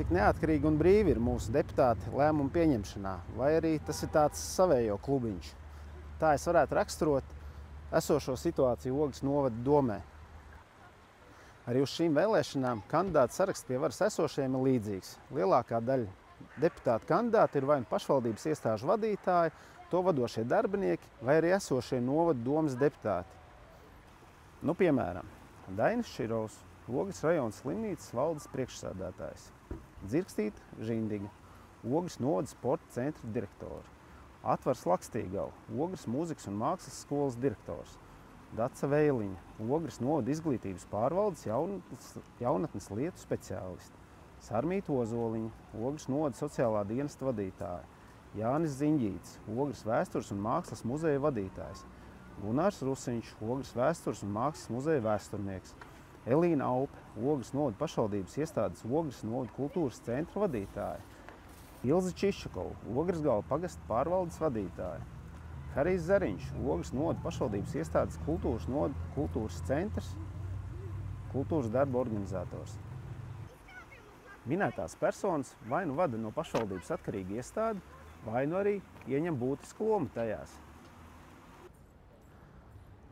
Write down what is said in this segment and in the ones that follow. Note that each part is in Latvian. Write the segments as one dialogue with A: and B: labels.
A: cik neatkarīgi un brīvi ir mūsu deputāti lēmumu pieņemšanā, vai arī tas ir tāds savējo klubiņš. Tā es varētu raksturot esošo situāciju Ogres novada domē. Arī uz šīm vēlēšanām kandidātu saraksts pie varas esošajiem ir līdzīgs. Lielākā daļa deputātu kandidāti ir vai nu pašvaldības iestāžu vadītāji, to vadošie darbinieki vai arī esošie novada domas deputāti. Nu, piemēram, Dainis Širovs, Ogres rajona slimnīcas valdes priekšsēdētājs, Dzirkstīta Žindiga, Ogres novada sporta centra direktori, Atvars Lakstīgala, Ogres mūzikas un mākslas skolas direktors, Daca Veiliņa, Ogres novada izglītības pārvaldes jaunatnes lietu speciālisti, Sarmīta Ozoliņa, Ogres novada sociālā dienesta vadītāja, Jānis Ziņģīts, Ogres vēstures un mākslas muzeja vadītājs, Gunārs Rusiņš, Ogres vēstures un mākslas muzeja vēsturnieks, Elīna Aupe, Ogres novada pašvaldības iestādes Ogres novada kultūras centra vadītāja, Ilze Čišakova, Ogres gala pagasta pārvaldes vadītāja, Harijs Zariņš, Ogres novada pašvaldības iestādes kultūras novada kultūras centrs, kultūras darba organizators. Minētās personas vai nu vada no pašvaldības atkarīgu iestādi, vai nu arī ieņem būtisku lomu tajās.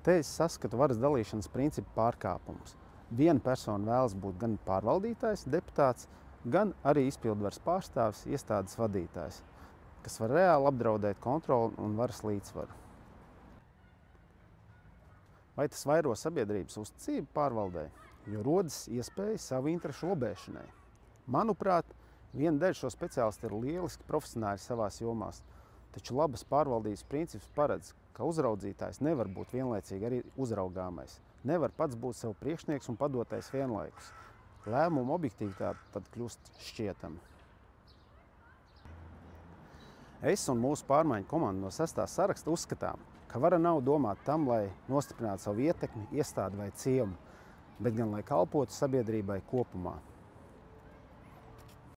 A: Te es saskatu varas dalīšanas principu pārkāpumus. Viena persona vēlas būt gan pārvaldītājs, deputāts, gan arī izpildvaras pārstāvis, iestādes vadītājs, kas var reāli apdraudēt kontroli un varas līdzsvaru. Vai tas vairo sabiedrības uzticību pārvaldē, jo rodas iespēja savu interešu lobēšanai? Manuprāt, viena daļa šo speciālistu ir lieliski profesionāļi savās jomās, taču labas pārvaldības princips paredz, ka uzraudzītājs nevar būt vienlaicīgi arī uzraugāmais. Nevar pats būt sev priekšnieks un padotais vienlaikus. Lēmumu objektivitāte tad kļūst šķietama. Es un mūsu pārmaiņu komanda no 6. saraksta uzskatām, ka vara nav domāta tam, lai nostiprinātu savu ietekmi, iestādi vai ciemu, bet gan lai kalpotu sabiedrībai kopumā.